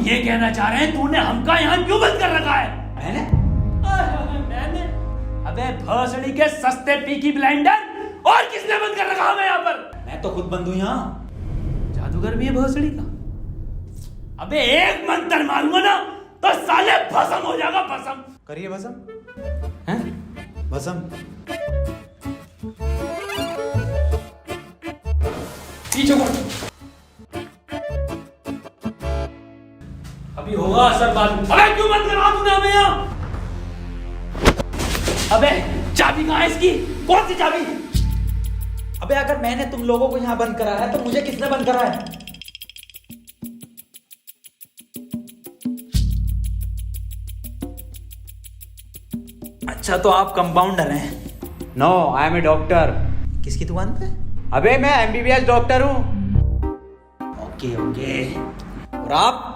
ये कहना चाह रहे हैं तूने हमका यहाँ क्यों बंद कर रखा है? मैंने? अबे भोसड़ी के सस्ते पीकी ब्लेंडर, और किसने बंद कर रखा हमें यहाँ पर? मैं तो खुद बंद हूँ यहाँ। जादूगर भी है भोसड़ी का। अबे एक मंत्र मारूंगा ना तो साले भस्म हो जाएगा, भस्म। करिए भस्म। हैं? भस्म। पीछे को अभी होगा असर बाद में। अबे क्यों बंद करा तूने हमें यहाँ? अबे चाबी कहाँ है इसकी? कौन सी चाबी? अबे अगर मैंने तुम लोगों को यहाँ बंद करा है तो मुझे किसने बंद करा है? अच्छा तो आप कंपाउंडर हैं? No, I am a doctor. किसकी दुकान पे? अबे मैं एमबीबीएस डॉक्टर हूँ। Okay okay. और आप?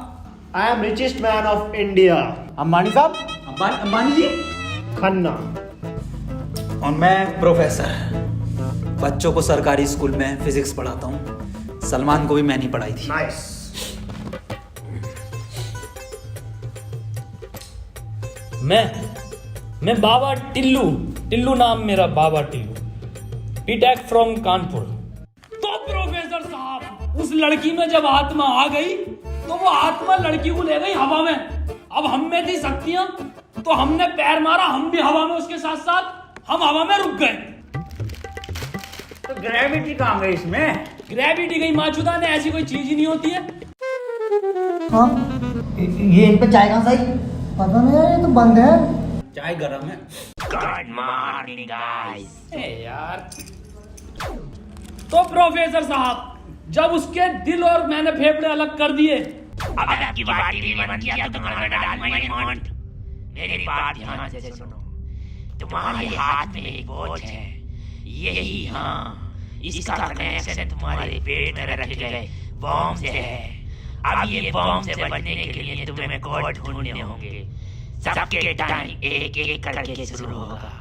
I am richest man of India, Ambani साहब। अंबानी जी? खन्ना। और मैं प्रोफेसर, बच्चों को सरकारी स्कूल में फिजिक्स पढ़ाता हूँ। सलमान को भी मैंने ही पढ़ाई थी। नाइस। मैं बाबा टिल्लू नाम मेरा, बाबा टिल्लू, बीटेक फ्रॉम कानपुर। तो प्रोफेसर साहब, उस लड़की में जब आत्मा आ गई तो वो आत्मा लड़की को ले गई हवा में। अब हम में थी शक्तियां तो हमने पैर मारा, हम भी हवा में उसके साथ साथ, हम हवा में रुक गए। तो ग्रेविटी कहाँ गई इसमें? ग्रेविटी गई माचुदा ने, ऐसी कोई चीज ही नहीं होती है। हाँ, ये इन पे चाय कहाँ से आई? पता नहीं यार, ये तो बंद है। चाय गरम है। Good morning guys. यार तो प्रोफेसर साहब, जब उसके दिल और मैंने फेफड़े अलग कर दिए, अब आपकी बारी भी मन किया तो तुम्हारा डाल माय मॉन्ट। मेरी बात ध्यान से सुनो। तुम्हारे हाथ में एक वॉच है, यही, हाँ, इसका कनेक्शन तुम्हारे पेट में रखे गए बॉम्ब से है। अब ये बॉम्ब से बचने के लिए तुम्हें कोड ढूंढने होंगे। सबके टाइम एक एक करके शुरू होगा।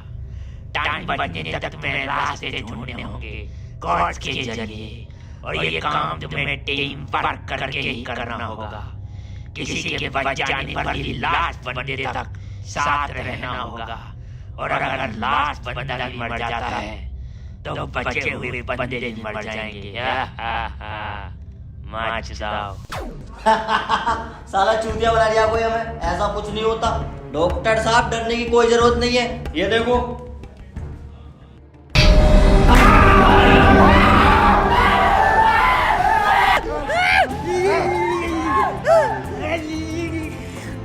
टाइम बचने तक तुम्हें रास्ते ढूंढने होंगे कोड के जरिए, और ये काम तुम्हें टीम वर्क करके ही करना होगा। किसी के बच जाने पर भी लास्ट बंदे तक साथ रहना होगा, और अगर लास्ट बंदा भी मर जाता है तो बचे हुए बंदे भी मर जाएंगे। साला चूतिया बना दिया कोई हमें, ऐसा कुछ नहीं होता। डॉक्टर साहब डरने की कोई जरूरत नहीं है, ये देखो।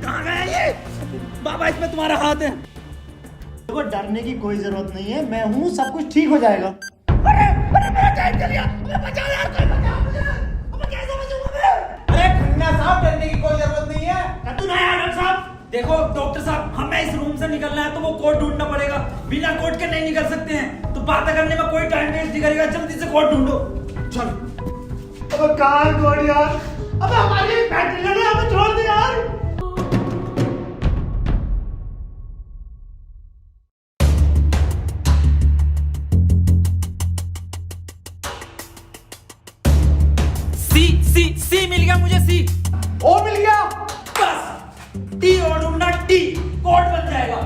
कहाँ गया ये? बाबा इसमें तुम्हारा हाथ है। देखो डरने की कोई जरूरत नहीं है, मैं हूँ, सब कुछ ठीक हो जाएगा। साहब डरने की कोई जरूरत नहीं है। तू नहीं आया डॉक्टर साहब? देखो डॉक्टर साहब, हमें इस रूम से निकलना है तो वो कोड ढूंढना पड़ेगा। बिना कोड के नहीं निकल सकते हैं। तो बात करने में कोई टाइम वेस्ट नहीं करेगा, जल्दी से कोड ढूंढो। चलो। अब कहाँ कोड यार? अब हमारी फैक्ट्री ने हमें छोड़ दे यार। सी मिल गया मुझे। सी ओ मिल गया। बस टी और ढूंढना, टी कोड बन जाएगा।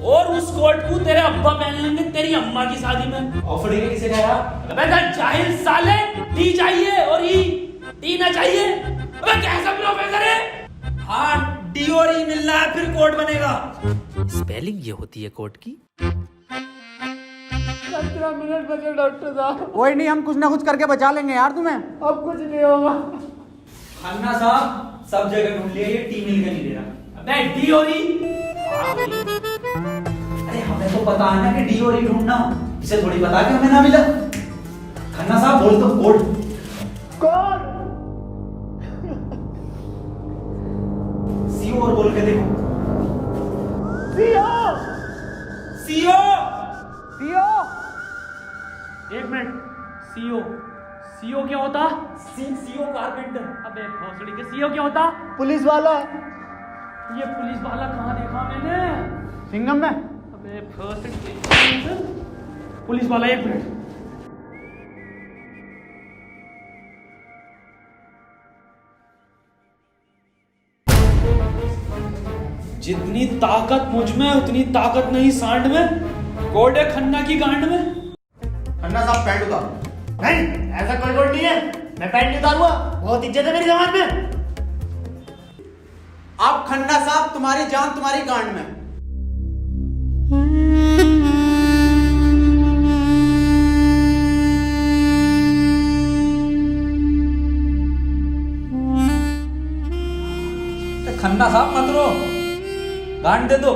और उस कोट को तेरे अब्बा पहन लेंगे तेरी अम्मा की शादी में। ऑफर डे किसे कहा? अबे जाहिल साले, टी चाहिए और ई, टी ना चाहिए। अबे कैसा प्रोफेसर है? हाँ, डी और ई मिलना है फिर कोड बनेगा। स्पेलिंग ये होती है कोड की। 15 मिनट बचे डॉक्टर साहब। कोई नहीं, हम कुछ ना कुछ करके बचा लेंगे यार तुम्हें। अब कुछ नहीं होगा। खन्ना साहब सब जगह ढूंढ लिया, ये टी मिल के नहीं दे रहा। अबे डी और ई? अरे हमें तो पता है ना कि डी और ई ढूंढना, इसे थोड़ी पता कि हमें ना मिला। खन्ना साहब बोल दो कोड। कोड सीओ और बोल के देखो। सीओ। सीओ। सीओ। एक मिनट, सीओ, सीओ क्या होता? CO carpenter. अबे भोसड़ी के सीओ क्या होता? पुलिस वाला। ये पुलिस वाला कहाँ देखा मैंने? सिंघम में। अबे भोसड़ी के पुलिस वाला, एक मिनट। जितनी ताकत मुझ में उतनी ताकत नहीं सांड में। कोड है खन्ना की गांड में। खन्ना साहब पैंट उतारो। नहीं, ऐसा कोई कोड नहीं है। मैं पैंट नहीं उतारूंगा। बहुत इज्जत है मेरी जमात में। आप खन्ना साहब, तुम्हारी जान तुम्हारी गांड में। खन्ना साहब मत रो, गांड दे दो,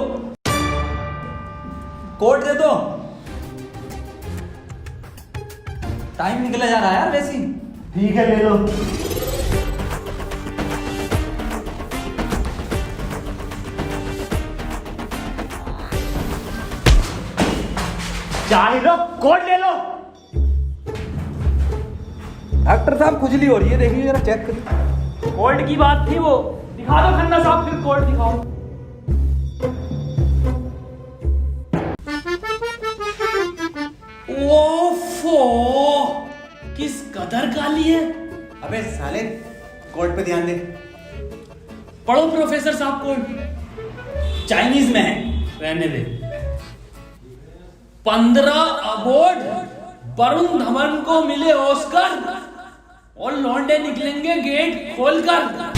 कोट दे दो। टाइम निकला जा रहा है यार वैसे ही। ठीक है, ले लो। चाहे लो, कोड ले लो। डॉक्टर साहब खुजली हो रही है, देखिए जरा चेक करिए। कोड की बात थी वो। दिखा दो खन्ना साहब, फिर कोड दिखाओ। ओफो, किस कदर काली है। अबे साले, कोड पे ध्यान दे। पढ़ो प्रोफेसर साहब कोड। चाइनीज में है। रहने दे। 15 अवार्ड वरुण धवन को मिले ऑस्कर और लौंडे निकलेंगे गेट खोलकर।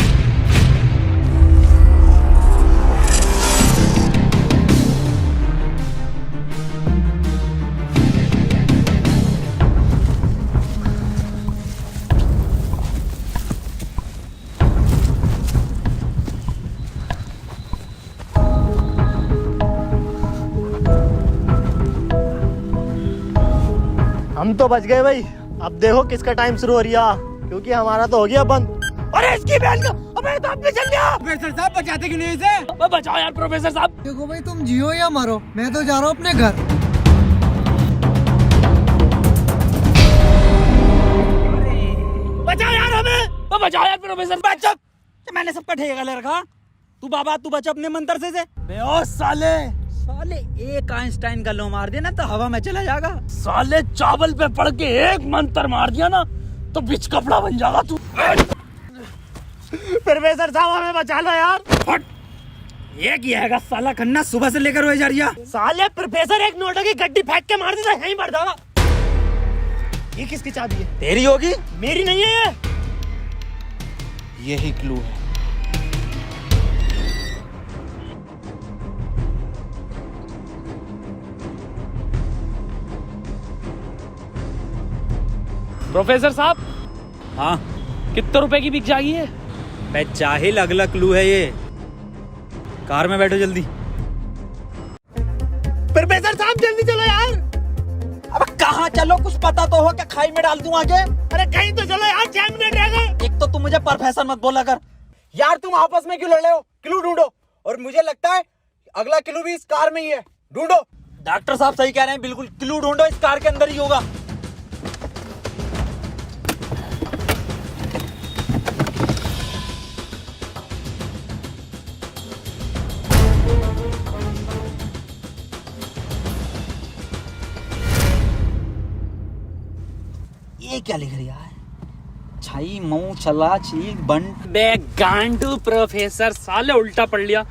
हम तो बच गए भाई। अब देखो किसका टाइम शुरू हो रहा, क्योंकि हमारा तो हो गया बंद। अरे इसकी बहन का, अबे तो अपने चल गया। प्रोफेसर साहब बचाते क्यों नहीं इसे? बचाओ यार प्रोफेसर साहब। देखो भाई, तुम जियो या मरो, मैं तो जा रहा हूँ अपने घर। बचाओ यार हमें। बचाओ यार प्रोफेसर। बचा, मैंने सबका ठेका ले रखा। तू बाबा तू बच अपने मंत्र से। ओ साले, साले एक आइंस्टाइन का लो मार देना तो हवा में चला जाएगा। साले चावल पे पड़ के एक मंत्र मार दिया ना तो बिच कपड़ा बन जाएगा तू। प्रोफेसर साहब हमें बचा लो यार। हट, ये किया है साला खन्ना सुबह से लेकर हुए जा रही है। साले प्रोफेसर एक नोटों की गड्डी फेंक के मार देता, यहीं मर जाएगा। ये किसकी चाबी है? तेरी होगी। मेरी नहीं है ये। यही क्लू है। प्रोफेसर साहब, हाँ कितने रुपए की बिक जाएगी ये? बे जाहिल, अगला क्लू है ये। कार में बैठो जल्दी। प्रोफेसर साहब जल्दी चलो यार। अब कहाँ चलो, कुछ पता तो हो, क्या खाई में डाल दूं आगे? अरे कहीं तो चलो यार, 6 मिनट रह गए। एक तो तुम मुझे प्रोफेसर मत बोला कर। यार तुम आपस में क्यों लड़ रहे हो? क्लू ढूंढो। और मुझे लगता है अगला क्लू भी इस कार में ही है। ढूंढो। डॉक्टर साहब सही कह रहे हैं, बिल्कुल क्लू ढूंढो, इस कार के अंदर ही होगा। ये क्या लिख रहा है? छाई मऊ चला चीक बंट। बे गांडू प्रोफेसर, साले उल्टा पढ़ लिया।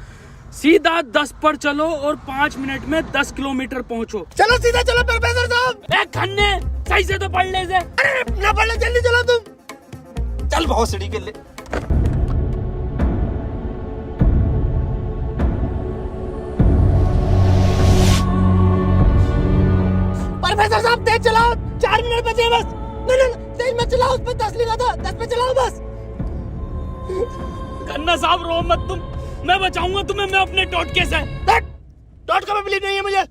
सीधा 10 पर चलो और 5 मिनट में 10 किलोमीटर पहुंचो। चलो सीधा चलो प्रोफेसर साहब। ए खन्ने, सही से तो पढ़ ले से। अरे ना पढ़ लो, जल्दी चलो तुम। चल बहुत सीढ़ी के लिए। प्रोफेसर साहब तेज चलाओ, 4 मिनट बचे बस। नहीं तेज मत चलाओ, उस पर 10 लिखा था, 10 पे चलाओ बस। खन्ना साहब रो मत तुम, मैं बचाऊंगा तुम्हें, मैं अपने टोटके से। टोटका में बिलीव नहीं है मुझे।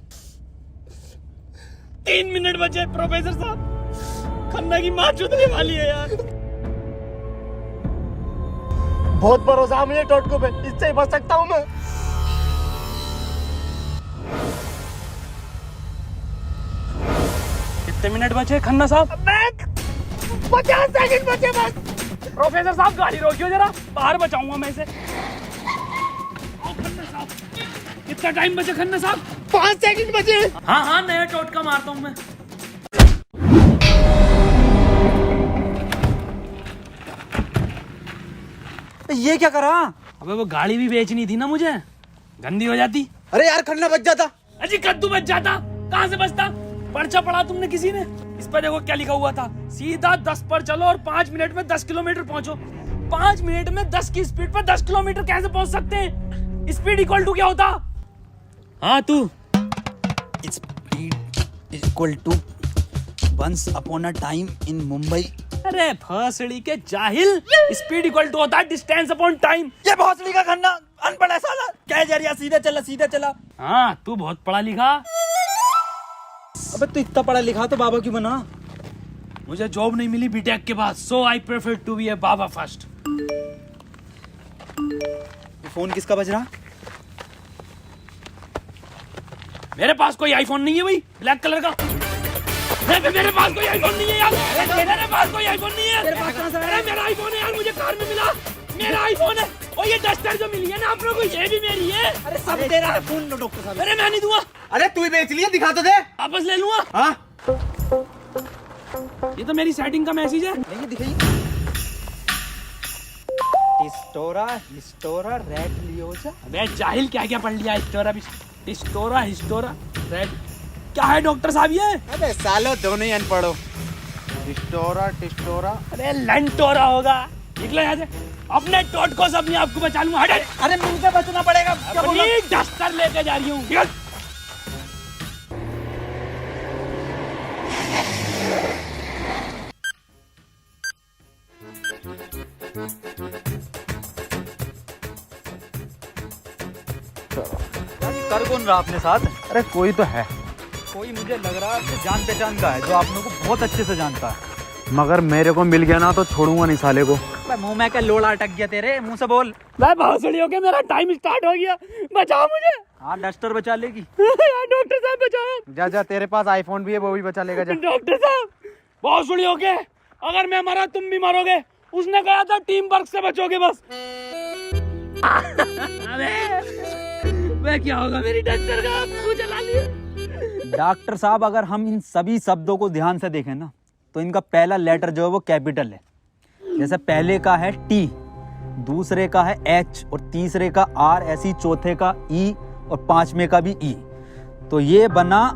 3 मिनट बचे प्रोफेसर साहब। खन्ना की माँ चुदने वाली है यार। बहुत भरोसा है मुझे टोटको पे, इससे ही बच सकता हूँ मैं। कितने मिनट बचे खन्ना साहब? 50 सेकंड बचे बस। प्रोफेसर साहब गाड़ी रोकियो जरा, बाहर बचाऊंगा मैं इसे। खन्ना साहब, कितना टाइम बचे खन्ना साहब? 5 सेकंड बचे। हाँ हाँ, नया टोटका मारता हूँ मैं। ये क्या करा? अबे वो गाड़ी भी बेचनी थी ना मुझे, गंदी हो जाती। अरे यार खन्ना बच जाता। अजी कद्दू बच जाता, कहाँ से बचता? पर्चा पढ़ा तुमने किसी ने? इस पर देखो क्या लिखा हुआ था, सीधा 10 पर चलो और 5 मिनट में 10 किलोमीटर पहुंचो। 5 मिनट में 10 की स्पीड पर 10 किलोमीटर कैसे पहुंच सकते हैं? स्पीड इक्वल टू क्या होता? हाँ तू। Speed is equal to once upon a time in Mumbai। अरे भोसड़ी के जाहिल, स्पीड इक्वल टू होता है डिस्टेंस अपॉन टाइम। ये भोसड़ी का खन्ना अनपढ़ है साला। क्या जा रहा, सीधा चला सीधा चला। हाँ तू बहुत पढ़ा लिखा। अबे तू इतना पढ़ा लिखा तो बाबा क्यों बना? मुझे जॉब नहीं मिली बीटेक के बाद, so I prefer to be a baba first. ये फोन किसका बज रहा? मेरे पास कोई आईफोन नहीं है भाई, ब्लैक कलर का। मेरे पास कोई आईफोन नहीं है यार। मेरे पास कोई आईफोन नहीं है। अरे मेरा आईफोन है यार, मुझे कार में मिला। मेरा आईफोन है। और ये डस्टर जो मिली है ना आप लोगों को, ये भी मेरी है। अरे सब तेरा है। फोन लो डॉक्टर साहब। अरे मैं नहीं दूंगा, अरे तू ही बेच लिया, दिखा तो दे। वापस ले लूंगा। हाँ ये तो मेरी सेटिंग का मैसेज है। नहीं दिखाइए। हिस्टोरा रेड लियोजा। अबे जाहिल क्या क्या पढ़ लिया? हिस्टोरा रेड क्या है डॉक्टर साहब ये? अबे सालो दोनों ही अनपढ़ हो। टिस्टोरा। अरे लंटोरा होगा। निकलो यहाँ से, अपने टोटको से अपने आप को बचा लूंगा। हट। अरे मुंह से बचना पड़ेगा। क्या बोला? अपनी डस्टर लेके जा रही हूँ। निकल। कर कौन रहा अपने साथ? अरे कोई तो है, कोई मुझे लग रहा है आपसे जान पहचान का है, जो आप लोगों को बहुत अच्छे से जानता है। मगर मेरे को मिल गया ना तो छोड़ूंगा नहीं साले को। मुंह में क्या लोड़ा अटक गया तेरे? मुंह से बोल। मैं भोसड़ी हो गया, मेरा टाइम स्टार्ट हो गया। बचाओ मुझे। हाँ डस्टर बचा लेगी। यार डॉक्टर साहब बचाओ। जा तेरे पास आईफोन भी है, वो भी बचा लेगा। जा डॉक्टर साहब भोसड़ी हो गए, अगर मैं मरा तुम भी मरोगे। उसने कहा था टीम वर्क से बचोगे बस। मैं क्या होगा मेरी डस्टर का? आपको जला लिया। डॉक्टर साहब अगर हम इन सभी शब्दों को ध्यान से देखें ना, तो इनका पहला लेटर जो है वो कैपिटल है। जैसे पहले का है टी, दूसरे का है एच और तीसरे का आर, ऐसी चौथे का ई और पांचवें का भी ई। तो ये बना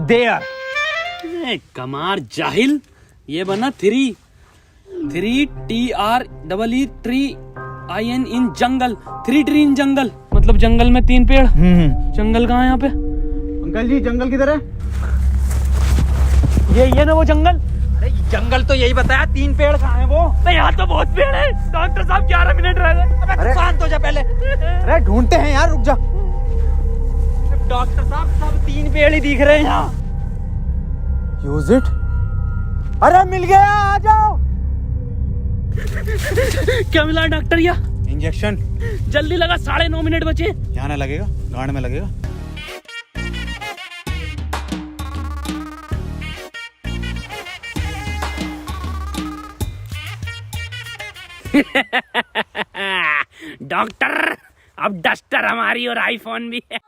देयर। कमार जाहिल, ये बना 3 TREE tree IN in jungle. 3 tree in jungle, मतलब जंगल में 3 पेड़। जंगल कहाँ है यहाँ पे? अंकल जी जंगल किधर है? ये ना वो जंगल। अरे जंगल तो यही बताया, 3 पेड़ कहाँ है वो? नहीं यहाँ तो बहुत पेड़ है। डॉक्टर साहब 11 मिनट रह गए। अबे शांत हो जा पहले। अरे ढूंढते हैं यार, रुक जा। डॉक्टर साहब सब 3 पेड़ ही दिख रहे हैं यहाँ। Use it. अरे मिल गया, आ जाओ। क्या मिला डॉक्टर? या इंजेक्शन। जल्दी लगा, 9.5 मिनट बचे। यहाँ ना लगेगा, गांड में लगेगा। डॉक्टर अब डस्टर हमारी और आईफोन भी है।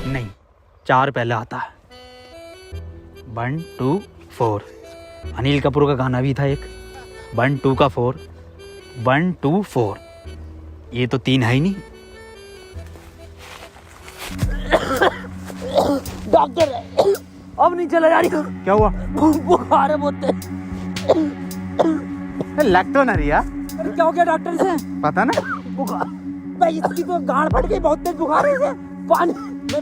नहीं, 4 पहले आता है। 1 2 4। अनिल कपूर का गाना भी था एक। 1 2 का 4, 1 2 4। ये तो 3 है ही नहीं। डॉक्टर अब नहीं चला जा रही। क्या हुआ? बुखार है बहुत। लग तो ना रही यार। अरे क्या हो गया डॉक्टर से? पता ना। बुखार भाई, इसकी तो गांड फट गई, बहुत तेज बुखार है इसे। पानी,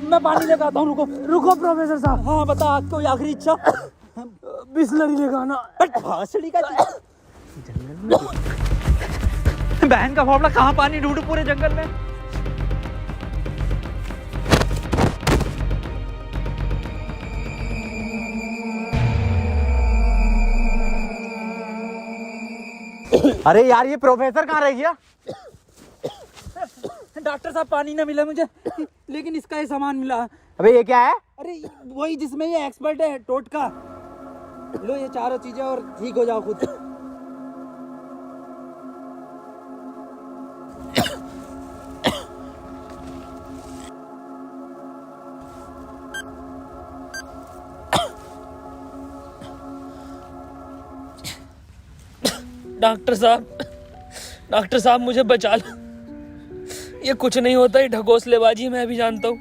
मैं पानी लेकर आता हूँ। रुको प्रोफेसर साहब। हाँ बता, कोई आखिरी इच्छा? बिस्लरी लेकर आना। भासड़ी का बहन का फावड़ा, कहाँ पानी ढूंढूं पूरे जंगल में? अरे यार ये प्रोफेसर कहाँ रह गया? डॉक्टर साहब पानी ना मिला मुझे, लेकिन इसका ये सामान मिला। अबे ये क्या है? अरे वही जिसमें ये एक्सपर्ट है, टोटका। लो ये चारों चीजें और ठीक हो जाओ खुद। डॉक्टर साहब मुझे बचा लो। ये कुछ नहीं होता, ये ढकोसलेबाजी मैं भी जानता हूँ।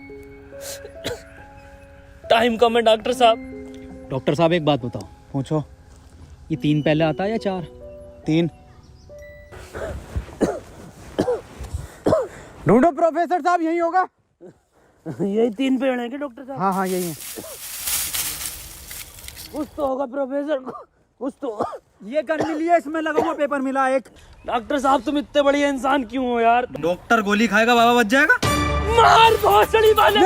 टाइम कम है डॉक्टर साहब। डॉक्टर साहब एक बात बताओ, पूछो, ये 3 पहले आता है या 4? 3। ढूंढो प्रोफेसर साहब, यही होगा। यही 3 पेड़ हैं क्या डॉक्टर साहब? हाँ हाँ यही है। कुछ तो होगा प्रोफेसर, कुछ तो। ये गन मिली है, इसमें लगा हुआ पेपर मिला एक। डॉक्टर साहब तुम इतने बढ़िया इंसान क्यों हो यार? डॉक्टर गोली खाएगा, बाबा बच जाएगा। मार भोसड़ी वाले,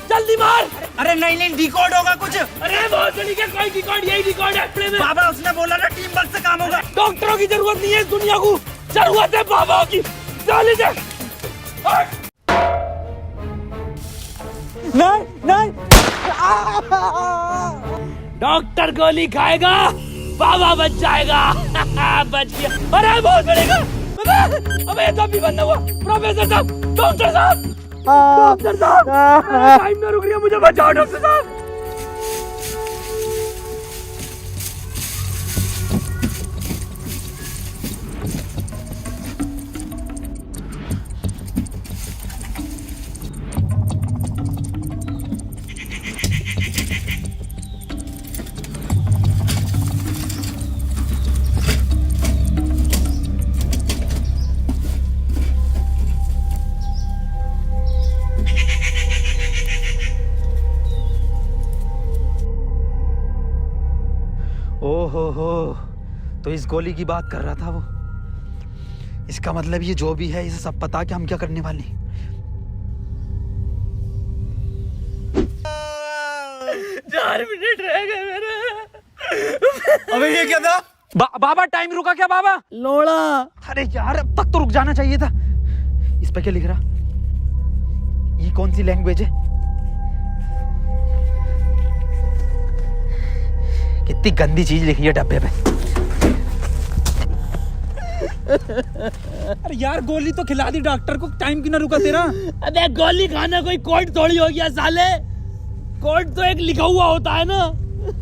जल्दी मार। अरे नहीं डिकोड होगा कुछ। अरे भोसड़ी के कोई डिकोड, यही डिकोड है प्ले में। बाबा उसने बोला ना टीम वर्क से काम होगा। डॉक्टरों की जरूरत नहीं है इस दुनिया को, जरूरत है बाबा की। चले जा। नहीं डॉक्टर गोली खाएगा, बाबा बच जाएगा। बच गया। अरे बहुत बड़ेगा। अबे तो भी बंद हुआ। प्रोफेसर साहब, डॉक्टर साहब, डॉक्टर साहब, टाइम ना रुक रही है, मुझे बचाओ डॉक्टर साहब। ओहो, तो इस गोली की बात कर रहा था वो। इसका मतलब ये जो भी है, इसे सब पता कि हम क्या करने वाले हैं। 4 मिनट रह गए मेरे। अबे ये क्या था? बाबा टाइम रुका क्या बाबा? लोड़ा। अरे यार अब तक तो रुक जाना चाहिए था। इस पे क्या लिख रहा? ये कौन सी लैंग्वेज है? कितनी गंदी चीज लिखी है डब्बे पे। अरे यार गोली तो खिला दी डॉक्टर को, टाइम क्यों ना रुका तेरा? अबे गोली खाना कोई कोड थोड़ी हो गया साले। कोड तो एक लिखा हुआ होता है ना।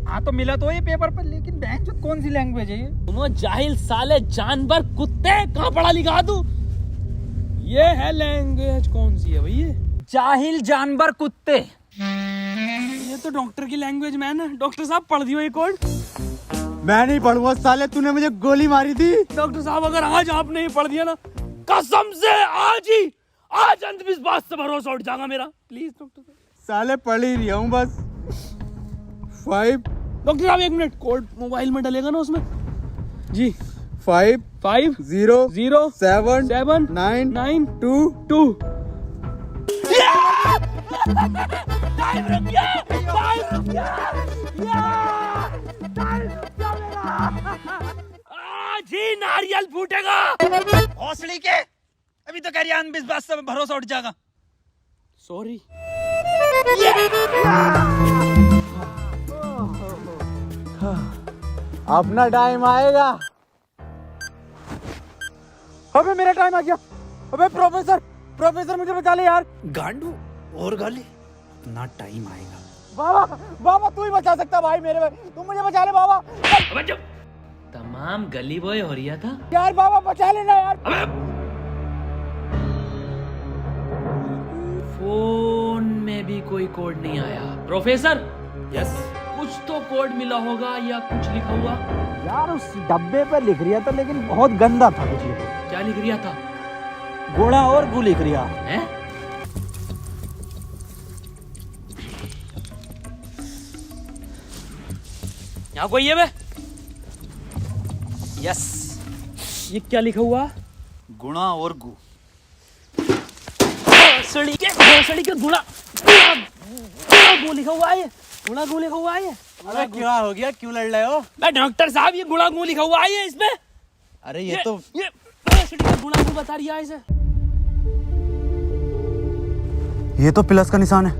हाँ तो मिला तो ये पेपर पर, लेकिन बैंक जो कौन सी लैंग्वेज है ये? तुम जाहिल साले, जानवर कुत्ते, कहाँ पढ़ा लिखा तू? ये है लैंग्वेज, कौन सी है भाई ये? जाहिल जानवर कुत्ते। ये तो डॉक्टर की लैंग्वेज मैन है। डॉक्टर साहब पढ़ दियो ये कोड। मैं नहीं पढ़ूंगा साले, तूने मुझे गोली मारी थी। डॉक्टर साहब अगर आज आपने ही पढ़ दिया ना, कसम से आज अंधविश्वास से भरोसा उठ जाएगा मेरा। प्लीज डॉक्टर साहब। साले पढ़ ही रहा हूँ बस। 5 डॉक्टर साहब 1 मिनट, कोड मोबाइल में डलेगा ना उसमें? जी 5 5 0 0 7 7 9 9 2 2। टाइम रुक गया, टाइम रुक गया, टाइम रुक गया मेरा। आज ही नारियल फूटेगा। हौसली के, अभी तो कह रही अंधविश्वास से भरोसा उठ जाएगा। सॉरी। अपना टाइम आएगा। अबे मेरा टाइम आ गया। अबे प्रोफेसर मुझे बचा ले यार। गांडू और गाली, ना टाइम आएगा। बाबा तू ही बचा सकता भाई मेरे भाई, तुम मुझे बचा ले बाबा। अबे जब तमाम गली बॉय हो रहा था यार बाबा बचा लेना यार। फोन में भी कोई कोड नहीं आया। प्रोफेसर, यस, कुछ तो कोड मिला होगा या कुछ लिखा हुआ? यार उस डब्बे पे लिख रिया था, लेकिन बहुत गंदा था कुछ लिखा। क्या लिख रिया था? गोड़ा और गु लिख रिया है। यहाँ कोई है बे? यस, ये क्या लिखा हुआ? गुणा और गु। भोसड़ी के गुणा गु लिखा हुआ है। गुणा गु लिखा हुआ है। अरे क्या हो गया, क्यों लड़ रहे हो? मैं डॉक्टर साहब, ये गुणा गु लिखा हुआ है इसमें। अरे ये तो भोसड़ी का गुणा गु बता रही है इसे। ये तो प्लस का निशान है,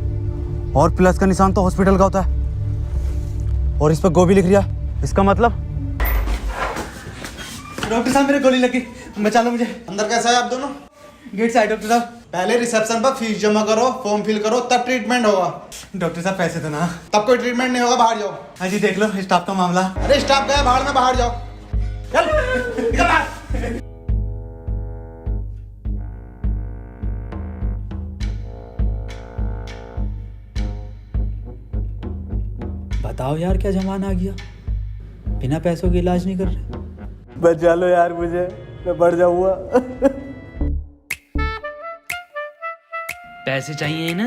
और प्लस का निशान तो हॉस्पिटल का होता है, और इस पर गो भी लिख रिया। इसका मतलब? डॉक्टर साहब मेरे गोली लगी, बचा लो मुझे। अंदर कैसा है आप दोनों? गेट से आए डॉक्टर साहब। पहले रिसेप्शन पर फीस जमा करो, फॉर्म फिल करो, तब ट्रीटमेंट होगा। डॉक्टर साहब पैसे तो ना। तब कोई ट्रीटमेंट नहीं होगा, बाहर जाओ। हाँ जी देख लो स्टाफ का मामला। अरे स्टाफ गया बाहर में, बाहर जाओ। चल निकल बाहर। बताओ यार क्या जमाना आ गया, बिना पैसों के इलाज नहीं कर रहे। बचा लो यार मुझे, मैं बढ़ जाऊंगा। पैसे चाहिए ना,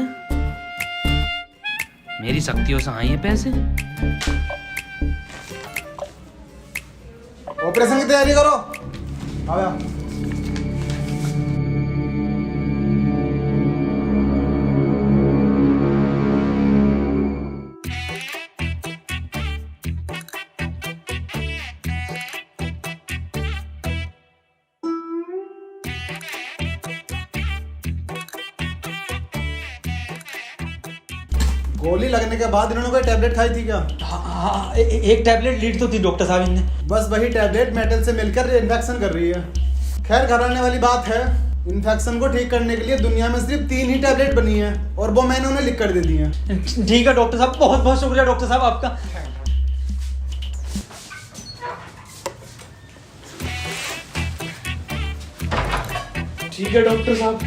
मेरी शक्तियों से आए हैं पैसे। ऑपरेशन की तैयारी करो। आओ यार। गोली लगने के बाद इन्होंने कोई टैबलेट खाई थी क्या? हाँ, एक टैबलेट लीड तो थी डॉक्टर साहब इनने। बस वही टैबलेट मेटल से मिलकर इन्फेक्शन कर रही है। खैर घबराने वाली बात है, इन्फेक्शन को ठीक करने के लिए दुनिया में सिर्फ 3 ही टैबलेट बनी है और वो मैंने उन्हें लिख कर दे दी है। ठीक है डॉक्टर साहब, बहुत बहुत शुक्रिया डॉक्टर साहब आपका। ठीक है डॉक्टर साहब।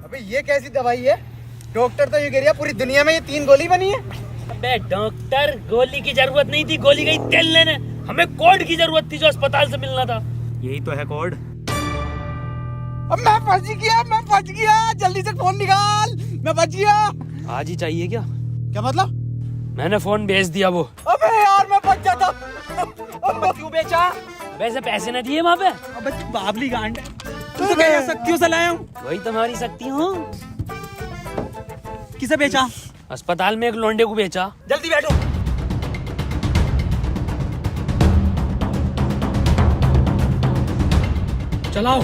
अबे ये कैसी दवाई है? डॉक्टर तो ये कह रहा है पूरी दुनिया में ये 3 गोली बनी है। अबे डॉक्टर, गोली की जरूरत नहीं थी, गोली गई तेल लेने। हमें कोड की जरूरत थी जो अस्पताल से मिलना था। यही तो है कोड। अब मैं फंस गया, जल्दी से फोन निकाल, मैं बच गया। आज ही चाहिए क्या? क्या मतलब? मैंने फोन भेज दिया वो। अबे यार मैं बच जाता। क्यों बेचा? वैसे पैसे न दिए वहाँ पे। अबे तू बाबली गांड है, तू तो कह शक्तियों से लाया हूँ। वही तुम्हारी शक्ति हूँ। किसे बेचा? अस्पताल में एक लोंडे को बेचा। जल्दी बैठो। चलाओ।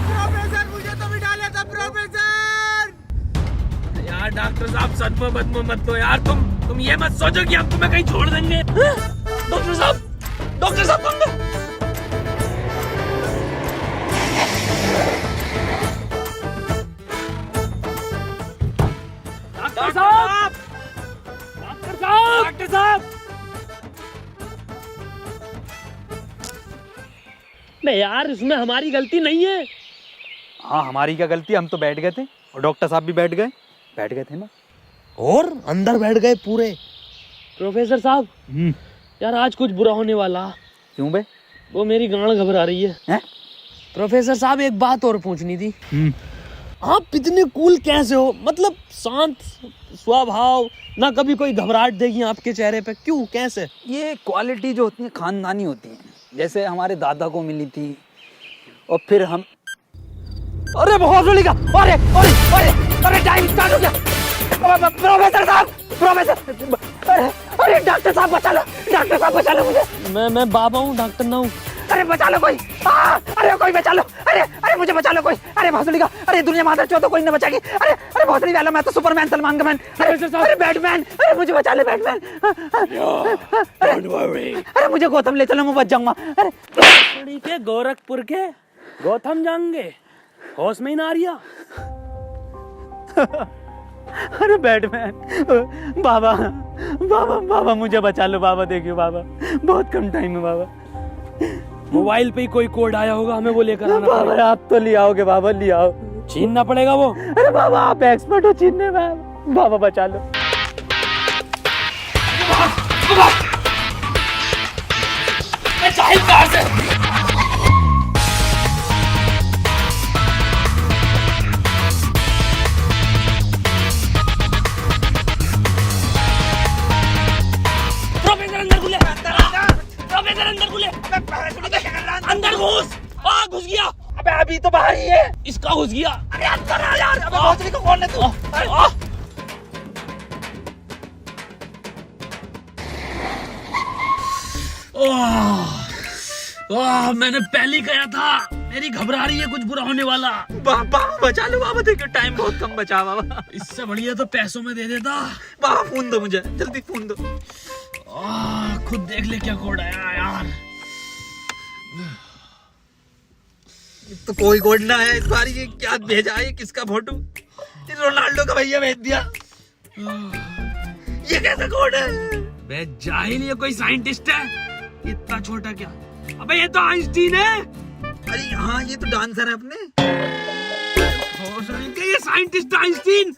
प्रोफेसर मुझे तो भी डाला था प्रोफेसर। यार डॉक्टर साहब सदमे बदमे मत दो यार, तुम ये मत सोचो कि हम तुम्हें कहीं छोड़ देंगे। डॉक्टर साहब तुम डॉक्टर साहब नहीं यार, इसमें हमारी गलती नहीं है। हाँ हमारी क्या गलती, हम तो बैठ गए थे और डॉक्टर साहब भी बैठ गए थे ना। और अंदर बैठ गए पूरे। प्रोफेसर साहब, यार आज कुछ बुरा होने वाला। क्यों बे? वो मेरी गांड घबरा रही है। हैं? प्रोफेसर साहब एक बात और पूछनी थी। आप इतने कूल कैसे हो? मतलब शांत स्वभाव, ना कभी कोई घबराहट देगी आपके चेहरे पे, क्यों कैसे? ये क्वालिटी जो होती है खानदानी होती है, जैसे हमारे दादा को मिली थी और फिर हम। अरे बहुत बड़ी का, अरे अरे अरे अरे टाइम स्टार्ट हो गया। प्रोफेसर साहब, अरे डॉक्टर साहब बचा लो मुझे। मैं बाबा हूँ, डॉक्टर ना हूँ। अरे बचा लो कोई, अरे कोई बचा लो, अरे मुझे बचा लो कोई। अरे भोसड़ी का, अरे दुनिया माता चो तो कोई न बचाएगी। अरे भोसड़ी वाला, मैं तो सुपरमैन सलमान का मैन। अरे बैटमैन, अरे मुझे बचा ले बैटमैन। अरे मुझे गौतम ले चलो, मैं बच जाऊंगा। अरे के गोरखपुर के गौतम जाएंगे, होश में ही ना आ रिया। अरे बैटमैन, बाबा मुझे बचा लो बाबा, देखियो बाबा बहुत कम टाइम है बाबा। मोबाइल पे ही कोई कोड आया होगा, हमें वो लेकर आना बाबा पड़ेगा। आप तो ले आओगे बाबा, ले आओ। छीनना पड़ेगा वो। अरे बाबा आप एक्सपर्ट हो छीनने में, बाबा बचा लो। प्रोफेसर अंदर खुले। कहाँ घुस गया? अरे अंदर आ यार, अबे भोसड़ी को कौन है तू? मैंने पहले कहा था, मेरी घबरा रही है, कुछ बुरा होने वाला। बाबा बचा लो बाबा, देखो टाइम बहुत कम बचा बाबा। इससे बढ़िया तो पैसों में दे देता। बाबा फोन दो मुझे, जल्दी फोन दो। खुद देख ले क्या कोड आया यार। तो कोई कोड ना है इस बार, ये क्या भेजा है, किसका फोटो? रोनाल्डो का भैया भेज दिया। ये कैसा कोड है? बे जाहिल, ये कोई साइंटिस्ट है? इतना छोटा क्या? अबे ये तो आइंस्टीन है। अरे हाँ, ये तो डांसर है अपने। ये साइंटिस्ट आइंस्टीन,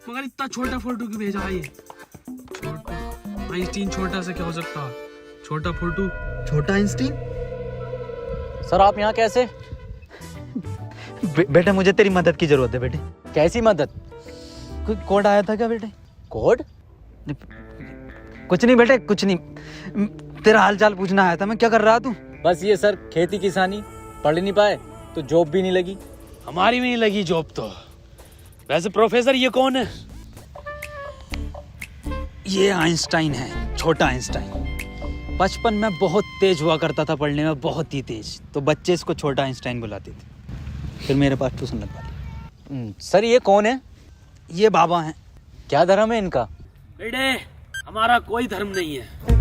मगर इतना छोटा फोटो क्यों भेजा है? ये छोटा आइंस्टीन, छोटा से क्या हो सकता है? छोटा फोटो, छोटा आइंस्टीन। सर आप यहाँ कैसे? बेटे मुझे तेरी मदद की जरूरत है बेटे। कैसी मदद? कोई कोड आया था क्या बेटे? कोड? कुछ नहीं बेटे, कुछ नहीं। तेरा हाल चाल पूछना आया था मैं। क्या कर रहा तू? बस ये सर, खेती किसानी, पढ़ नहीं पाए तो जॉब भी नहीं लगी। हमारी भी नहीं लगी जॉब तो। वैसे प्रोफेसर ये कौन है? ये आइंस्टाइन है, छोटा आइंस्टाइन। बचपन में बहुत तेज हुआ करता था पढ़ने में, बहुत ही तेज, तो बच्चे इसको छोटा आइंस्टाइन बुलाते थे। फिर मेरे पास ट्यूशन लगवा ली। सर ये कौन है? ये बाबा हैं। क्या धर्म है इनका? बेटे हमारा कोई धर्म नहीं है।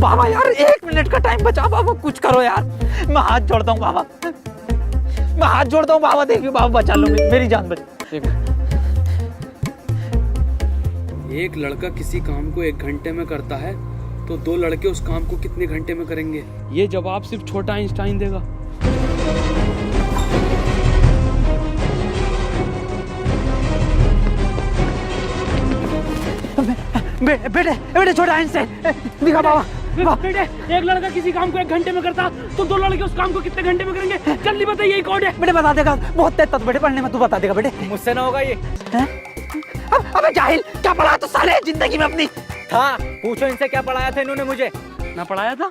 बाबा यार 1 मिनट का टाइम बचा बाबा, कुछ करो यार। मैं हाथ जोड़ता हूँ बाबा, मैं हाथ जोड़ता हूँ बाबा। देखिए बाबा बचा लो, मेरी जान बचा। एक लड़का किसी काम को 1 घंटे में करता है तो 2 लड़के उस काम को कितने घंटे में करेंगे? ये जवाब सिर्फ छोटा आइंस्टाइन देगा। बेटे छोटा आइंस्टाइन दिखा बाबा। बेटे एक लड़का किसी काम को 1 घंटे में करता तो 2 लड़के उस काम को कितने घंटे में करेंगे? जल्दी बताइए, यही कोड है। बेटे बता देगा, बहुत तेज था बेटे पढ़ने में, तू बता देगा बेटे। मुझसे ना होगा ये। अबे जाहिल, क्या पढ़ा तू साले जिंदगी में अपनी? था, पूछो इनसे क्या पढ़ाया था इन्होंने मुझे। ना पढ़ाया था?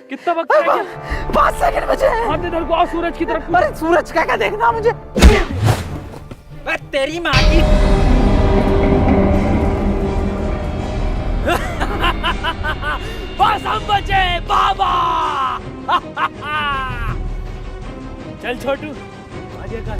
कितना वक्त है? 5 सेकंड बचे हैं। हाथ इधर को आओ, सूरज की तरफ। अरे सूरज क्या देखना मुझे? तेरी माँ की। बस हम बचे बाबा। चल छोटू आगे कर।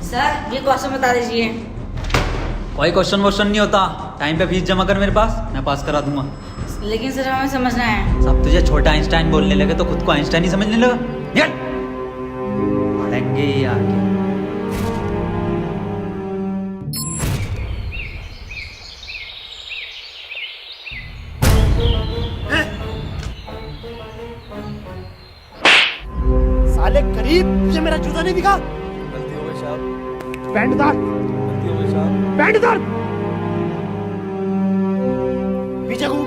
सर ये क्वेश्चन बता दीजिए। कोई क्वेश्चन वोश्चन नहीं होता, टाइम पे फीस जमा कर मेरे पास, मैं पास करा दूंगा। लेकिन सर हमें समझना है। सब तुझे छोटा आइंस्टाइन बोलने लगे तो खुद को आइंस्टाइन ही समझने लगा। निकल पढ़ेंगे ही आगे। साले गरीब, तुझे मेरा जूता नहीं दिखा? गलती हो गई साहब। पैंट उतार। गलती हो गई साहब। पैंट उतार। पीछे घूम।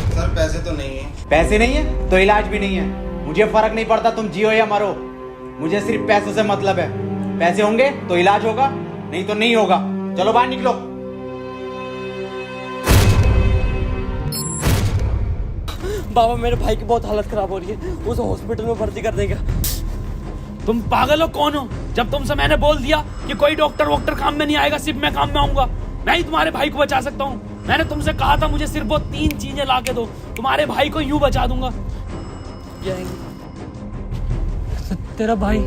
सर पैसे तो नहीं है। पैसे नहीं है तो इलाज भी नहीं है। मुझे फर्क नहीं पड़ता तुम जियो या मरो, मुझे सिर्फ पैसों से मतलब है। पैसे होंगे तो इलाज होगा, नहीं तो नहीं होगा। चलो बाहर निकलो। बाबा मेरे भाई की बहुत हालत खराब हो रही है, उसे हॉस्पिटल में भर्ती कर देगा। तुम पागल हो? कौन हो? जब तुमसे मैंने बोल दिया कि कोई डॉक्टर वॉक्टर काम में नहीं आएगा, सिर्फ मैं काम में आऊंगा। मैं ही तुम्हारे भाई को बचा सकता हूँ। मैंने तुमसे कहा था मुझे सिर्फ वो 3 चीजें ला के दो, तुम्हारे भाई को यूं बचा दूंगा। तेरा भाई